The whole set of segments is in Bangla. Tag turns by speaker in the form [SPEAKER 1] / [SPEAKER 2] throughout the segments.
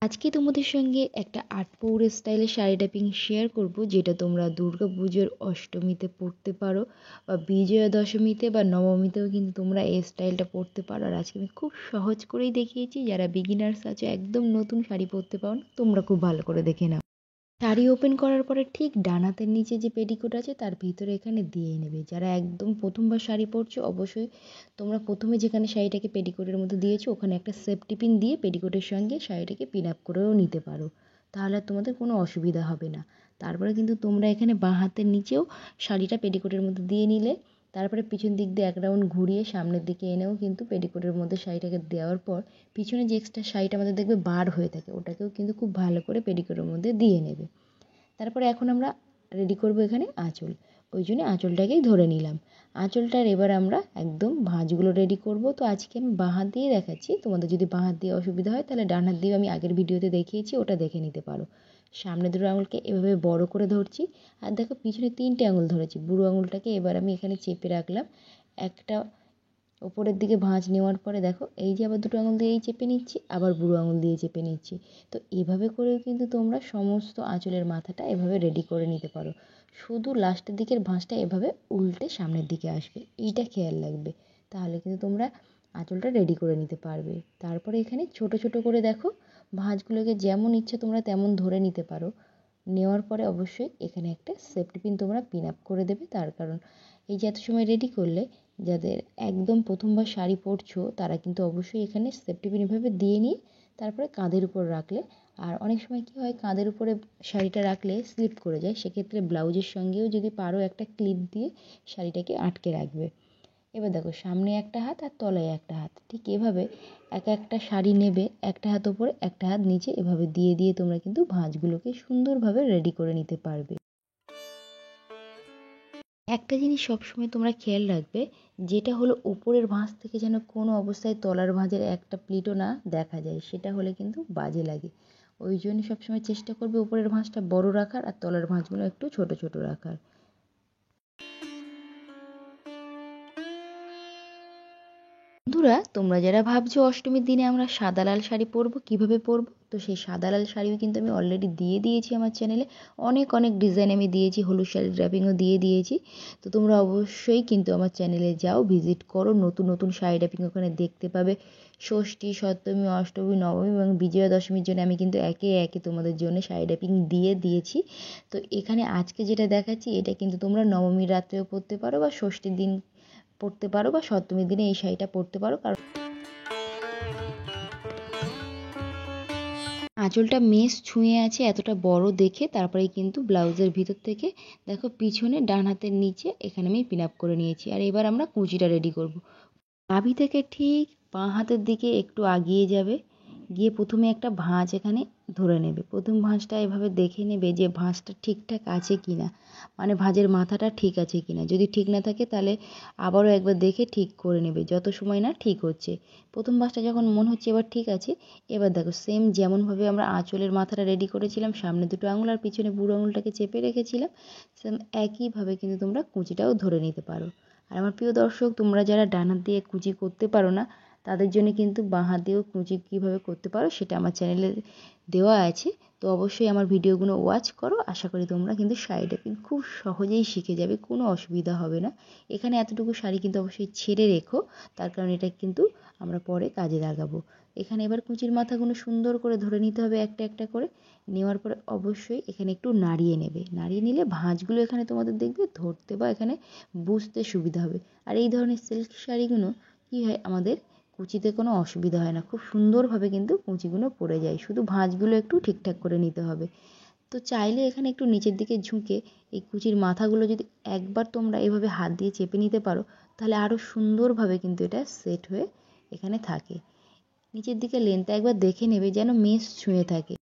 [SPEAKER 1] আজকে তোমাদের সঙ্গে একটা আটপৌরে স্টাইলের শাড়ি টাইপিং শেয়ার করব, যেটা তোমরা দুর্গাপুজোর অষ্টমীতে পরতে পারো বা বিজয়া দশমীতে বা নবমীতেও কিন্তু তোমরা এই স্টাইলটা পরতে পারো। আর আজকে আমি খুব সহজ করেই দেখিয়েছি। যারা বিগিনার্স আছো, একদম নতুন শাড়ি পরতে পারো না, তোমরা খুব ভালো করে দেখে নাও। শাড়ি ওপেন করার পরে ঠিক ডান হাতের নিচে যে পেটিকোট আছে তার ভিতরে এখানে দিয়ে নেবে। যারা একদম প্রথমবার শাড়ি পরছো, অবশ্যই তোমরা প্রথমে যেখানে শাড়িটাকে পেটিকোটের মধ্যে দিয়েছো ওখানে একটা সেফটি পিন দিয়ে পেটিকোটের সঙ্গে শাড়িটাকে পিন আপ করেও নিতে পারো, তাহলে আর তোমাদের কোনো অসুবিধা হবে না। তারপরে কিন্তু তোমরা এখানে বাঁ হাতের নিচেও শাড়িটা পেটিকোটের মধ্যে দিয়ে নিলে, তারপরে পিছন দিক দিয়ে এক রাউন্ড ঘুরিয়ে সামনের দিকে এনেও কিন্তু পেটিকোটের মধ্যে শাড়িটাকে দেওয়ার পর পিছনে যে এক্সট্রা শাড়িটা আমাদের দেখবে বার হয়ে থাকে, ওটাকেও কিন্তু খুব ভালো করে পেটিকোটের মধ্যে দিয়ে নেবে। তারপরে এখন আমরা রেডি করব এখানে আঁচল, ওই জন্য আঁচলটাকেই ধরে নিলাম। আঁচলটার এবার আমরা একদম ভাঁজগুলো রেডি করব। তো আজকে আমি বাঁ হাত দিয়ে দেখাচ্ছি, তোমাদের যদি বাঁ হাত দিয়ে অসুবিধা হয় তাহলে ডান হাত দিয়েও আমি আগের ভিডিওতে দেখিয়েছি, ওটা দেখে নিতে পারো। সামনে দুটো আঙুলকে এভাবে বড় করে ধরছি, আর দেখো পিছনে 3টে আঙুল ধরেছি। বুড়ো আঙুলটাকে এবার আমি এখানে চেপে রাখলাম। একটা ওপরের দিকে ভাঁজ নেওয়ার পরে দেখো এই যে আবার দুটো আঙুল দিয়েই চেপে নিচ্ছি, আবার বুড়ো আঙুল দিয়ে চেপে নিচ্ছি। তো এভাবে করেও কিন্তু তোমরা সমস্ত আঁচলের মাথাটা এভাবে রেডি করে নিতে পারো। শুধু লাস্টের দিকের ভাঁজটা এভাবে উল্টে সামনের দিকে আসবে, এইটা খেয়াল রাখবে, তাহলে কিন্তু তোমরা আঁচলটা রেডি করে নিতে পারবে। তারপরে এখানে ছোট ছোট করে দেখো ভাঁজগুলোকে যেমন ইচ্ছা তোমরা তেমন ধরে নিতে পারো। নেওয়ার পরে অবশ্যই এখানে একটা সেফটি পিন তোমরা পিন আপ করে দেবে। তার কারণ এই যে এত সময় রেডি করলে, যাদের একদম প্রথমবার শাড়ি পরছো তারা কিন্তু অবশ্যই এখানে সেফটি পিন এভাবে দিয়ে নিয়ে তারপরে কাঁধের উপর রাখলে, আর অনেক সময় কী হয় কাঁধের উপরে শাড়িটা রাখলে স্লিপ করে যায়, সেক্ষেত্রে ব্লাউজের সঙ্গেও যদি পারো একটা ক্লিপ দিয়ে শাড়িটাকে আটকে রাখবে। এবার দেখো সামনে একটা হাত আর তলায় একটা হাত, ঠিক এভাবে একটা শাড়ি নেবে, একটা হাত ওপরে একটা হাত নিচে এভাবে দিয়ে দিয়ে তোমরা কিন্তু ভাঁজগুলোকে সুন্দরভাবে রেডি করে নিতে পারবে। একটা জিনিস সবসময় তোমরা খেয়াল রাখবে, যেটা হলো উপরের ভাঁজ থেকে যেন কোনো অবস্থায় তলার ভাঁজের একটা প্লিটও না দেখা যায়, সেটা হলে কিন্তু বাজে লাগে। ওই জন্য সবসময় চেষ্টা করবে উপরের ভাঁজটা বড় রাখার আর তলার ভাঁজগুলো একটু ছোট ছোট রাখার। বন্ধুরা, তোমরা যারা ভাবছো অষ্টমীর দিনে আমরা সাদা লাল শাড়ি পরবো, কীভাবে পরবো, তো সেই সাদা লাল শাড়িও কিন্তু আমি অলরেডি দিয়ে দিয়েছি আমার চ্যানেলে। অনেক অনেক ডিজাইন আমি দিয়েছি, হলুদ শাড়ির ড্র্যাপিংও দিয়ে দিয়েছি। তো তোমরা অবশ্যই কিন্তু আমার চ্যানেলে যাও, ভিজিট করো, নতুন নতুন শাড়ি ড্র্যাপিং ওখানে দেখতে পাবে। ষষ্ঠী, সপ্তমী, অষ্টমী, নবমী এবং বিজয়া দশমীর জন্য আমি কিন্তু একে একে তোমাদের জন্য শাড়ি ড্র্যাপিং দিয়ে দিয়েছি। তো এখানে আজকে যেটা দেখাচ্ছি এটা কিন্তু তোমরা নবমীর রাত্রেও পরতে পারো বা ষষ্ঠীর দিন পরতে পারো বা সপ্তমীর দিনে এই শাড়িটা পরতে পারো। কারণ আঁচলটা মেশ ছুঁয়ে আছে এতটা বড় দেখে তারপরেই কিন্তু ব্লাউজের ভিতর থেকে দেখো পিছনে ডান হাতের নিচে এখানে আমি পিন আপ করে নিয়েছি। আর এবার আমরা কুঁচিটা রেডি করব। নাভি থেকে ঠিক বাঁ হাতের দিকে একটু আগিয়ে যাবে, গিয়ে প্রথমে একটা ভাঁজ এখানে ধরে নেবে। প্রথম ভাঁজটা এভাবে দেখে নেবে যে ভাঁজটা ঠিকঠাক আছে কি না, মানে ভাঁজের মাথাটা ঠিক আছে কি না। যদি ঠিক না থাকে তাহলে আবারও একবার দেখে ঠিক করে নেবে, যত সময় না ঠিক হচ্ছে। প্রথম ভাঁজটা যখন মনে হচ্ছে এবার ঠিক আছে, এবার দেখো সেম যেমনভাবে আমরা আঁচলের মাথাটা রেডি করেছিলাম, সামনে দুটো আঙুল আর পিছনে বুড়ো আঙুলটাকে চেপে রেখেছিলাম, সেম একইভাবে কিন্তু তোমরা কুঁচিটাও ধরে নিতে পারো। আর আমার প্রিয় দর্শক, তোমরা যারা ডান হাত দিয়ে কুঁচি করতে পারো না তাদের জন্য কিন্তু বাঁ হাত দিয়েও কুঁচি কীভাবে করতে পারো সেটা আমার চ্যানেলে দেওয়া আছে। তো অবশ্যই আমার ভিডিওগুলো ওয়াচ করো, আশা করি তোমরা কিন্তু শাড়ি ড্র্যাপিং খুব সহজেই শিখে যাবে, কোনো অসুবিধা হবে না। এখানে এতটুকু শাড়ি কিন্তু অবশ্যই ছেড়ে রেখো, তার কারণ এটা কিন্তু আমরা পরে কাজে লাগাবো। এখানে এবার কুঁচির মাথাগুলো সুন্দর করে ধরে নিতে হবে একটা একটা করে। নেওয়ার পরে অবশ্যই এখানে একটু নাড়িয়ে নেবে, নাড়িয়ে নিলে ভাঁজগুলো এখানে তোমাদের দেখবে ধরতে বা এখানে বুঝতে সুবিধা হবে। আর এই ধরনের সিল্ক শাড়িগুলো কী হয়, আমাদের কুচিতে কোনো অসুবিধা হয় না, খুব সুন্দরভাবে কিন্তু কুচিগুলো পড়ে যায়, শুধু ভাঁজগুলো একটু ঠিকঠাক করে নিতে হবে। তো চাইলে এখানে একটু নিচের দিকে ঝুঁকে এই কুচির মাথাগুলো যদি একবার তোমরা এভাবে হাত দিয়ে চেপে নিতে পারো, তাহলে আরও সুন্দরভাবে কিন্তু এটা সেট হয়ে এখানে থাকে। নিচের দিকে লেনটা একবার দেখে নেবে যেন মেশ ছুঁয়ে থাকে।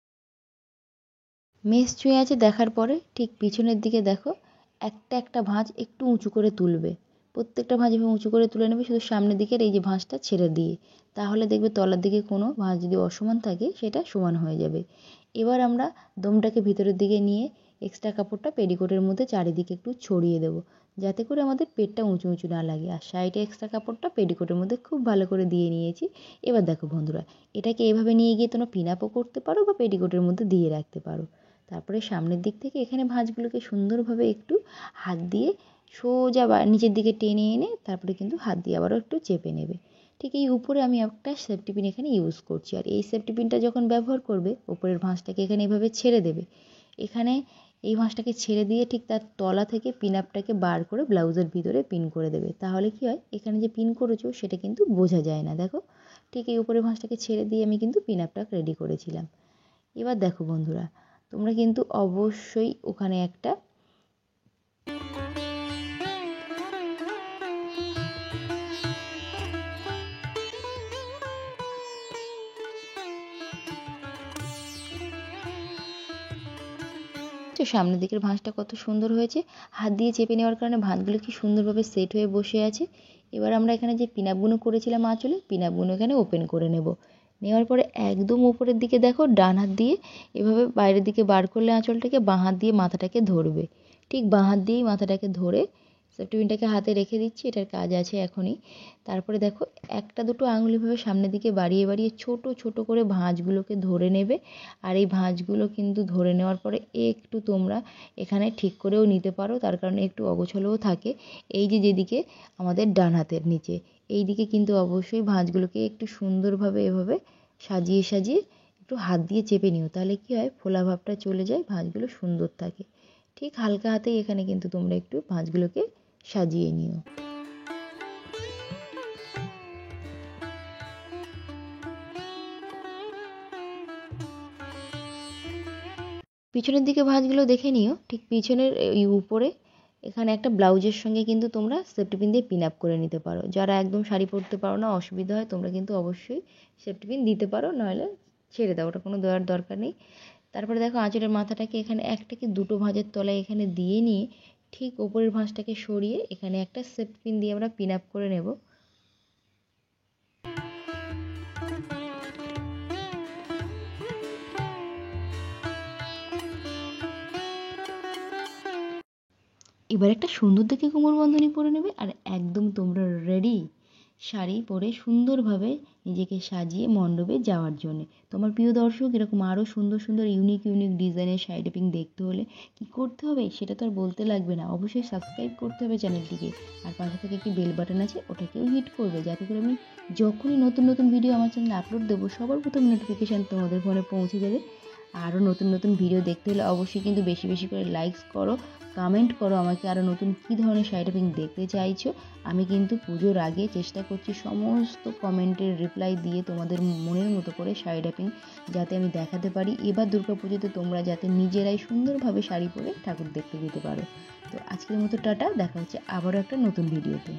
[SPEAKER 1] মেশ ছুঁয়ে আছে দেখার পরে ঠিক পিছনের দিকে দেখো একটা একটা ভাঁজ একটু উঁচু করে তুলবে। প্রত্যেকটা ভাঁজ এভাবে উঁচু করে তুলে নেবে, শুধু সামনের দিকের এই যে ভাঁজটা ছেড়ে দিয়ে, তাহলে দেখবে তলার দিকে কোনো ভাঁজ যদি অসমান থাকে সেটা সমান হয়ে যাবে। এবার আমরা দমটাকে ভিতরের দিকে নিয়ে এক্সট্রা কাপড়টা পেটিকোটের মধ্যে চারিদিকে একটু ছড়িয়ে দেবো, যাতে করে আমাদের পেটটা উঁচু উঁচু না লাগে। আর সাইডে এক্সট্রা কাপড়টা পেটিকোটের মধ্যে খুব ভালো করে দিয়ে নিয়েছি। এবার দেখো বন্ধুরা, এটাকে এভাবে নিয়ে গিয়ে তোমরা পিন আপও করতে পারো বা পেটিকোটের মধ্যে দিয়ে রাখতে পারো। তারপরে সামনের দিক থেকে এখানে ভাঁজগুলোকে সুন্দরভাবে একটু হাত দিয়ে সোজা বা নিচের দিকে টেনে এনে তারপরে কিন্তু হাত দিয়ে আবারও একটু চেপে নেবে। ঠিক এই উপরে আমি একটা সেফটি পিন এখানে ইউজ করছি। আর এই সেফটি পিনটা যখন ব্যবহার করবে, উপরের ভাঁজটাকে এখানে এভাবে ছেড়ে দেবে। এখানে এই ভাঁজটাকে ছেড়ে দিয়ে ঠিক তার তলা থেকে পিন আপটাকে বার করে ব্লাউজের ভিতরে পিন করে দেবে। তাহলে কি হয়, এখানে যে পিন করেছো সেটা কিন্তু বোঝা যায় না। দেখো, ঠিক এই উপরের ভাঁজটাকে ছেড়ে দিয়ে আমি কিন্তু পিন আপটা রেডি করেছিলাম। এবার দেখো বন্ধুরা, তোমরা কিন্তু অবশ্যই ওখানে একটা সামনের দিকের ভাঁজটা কত সুন্দর হয়েছে। হাত দিয়ে চেপে নেওয়ার কারণে ভাঁজগুলো কি সুন্দরভাবে সেট হয়ে বসে আছে। এবার আমরা এখানে যে পিন আপগুলো করেছিলাম আঁচলে, পিন আপগুলো এখানে ওপেন করে নেব। নেওয়ার পরে একদম উপরের দিকে দেখো, ডান হাত দিয়ে এভাবে বাইরের দিকে বার করলে আঁচলটাকে, বাঁ হাত দিয়ে মাথাটাকে ধরবে। ঠিক বাঁ হাত দিয়েই মাথাটাকে ধরে সেফটি পিনটাকে হাতে রেখে দিচ্ছি, এটার কাজ আছে এখনই। তারপরে দেখো, একটা দুটো আঙুল এভাবে সামনের দিকে বাড়িয়ে বাড়িয়ে ছোট ছোট করে ভাঁজগুলোকে ধরে নেবে। আর এই ভাঁজগুলো কিন্তু ধরে নেওয়ার পরে একটু তোমরা এখানে ঠিক করেও নিতে পারো, তার কারণে একটু অগোছালোও থাকে। এই যে যেদিকে আমাদের ডান হাতের নিচে, এই দিকে কিন্তু অবশ্যই ভাঁজগুলোকে একটু সুন্দরভাবে এভাবে সাজিয়ে সাজিয়ে একটু হাত দিয়ে চেপে নিও। তাহলে কি হয়, ফোলা ভাবটা চলে যায়, ভাঁজগুলো সুন্দর থাকে। ঠিক হালকা হাতেই এখানে কিন্তু তোমরা একটু ভাঁজগুলোকে সাজিয়ে নিও। পিছনের দিকে ভাঁজগুলো দেখে নিও। ঠিক পিছনের এই উপরে এখানে একটা ব্লাউজের সঙ্গে কিন্তু তোমরা সেফটি পিন দিয়ে পিন আপ করে নিতে পারো। যারা একদম শাড়ি পরতে পারো না, অসুবিধা হয়, তোমরা কিন্তু অবশ্যই সেফটি পিন দিতে পারো, নইলে ছেড়ে দাও, ওটা কোনো দেওয়ার দরকার নেই। তারপরে দেখো, আঁচলের মাথাটাকে এখানে একটা কি দুটো ভাঁজের তলায় এখানে দিয়ে নিয়ে ঠিক ওপরের ভাঁজটাকে সরিয়ে এখানে একটা সেফটি পিন দিয়ে আমরা পিন আপ করে নেব। এবার একটা সুন্দর দেখে কোমর বন্ধনী পরে নেবে, আর একদম তোমরা রেডি শাড়ি পরে সুন্দরভাবে নিজেকে সাজিয়ে মণ্ডপে যাওয়ার জন্যে। তোমার প্রিয় দর্শক, এরকম আরও সুন্দর সুন্দর ইউনিক ইউনিক ডিজাইনের শাড়ি ড্রেপিং দেখতে হলে কী করতে হবে সেটা তো আর বলতে লাগবে না, অবশ্যই সাবস্ক্রাইব করতে হবে চ্যানেলটিকে। আর পাশে থেকে একটি বেল বাটন আছে, ওটাকেও হিট করবে, যাতে করে আমি যখনই নতুন নতুন ভিডিও আমার চ্যানেলে আপলোড দেবো, সবার প্রথম নোটিফিকেশান তোমাদের ফোনে পৌঁছে যাবে। আরও নতুন নতুন ভিডিও দেখতে হলে অবশ্যই কিন্তু বেশি বেশি করে লাইকস করো, কমেন্ট করো আমাকে আরও নতুন কী ধরনের শাড়ি ড্রেপিং দেখতে চাইছো। আমি কিন্তু পুজোর আগে চেষ্টা করছি সমস্ত কমেন্টের রিপ্লাই দিয়ে তোমাদের মনের মতো করে শাড়ি ড্রেপিং যাতে আমি দেখাতে পারি। এবার দুর্গাপুজোতে তোমরা যাতে নিজেরাই সুন্দরভাবে শাড়ি পরে ঠাকুর দেখতে যেতে পারো। তো আজকের মতো টাটা, দেখা হচ্ছে আবারও একটা নতুন ভিডিওতে।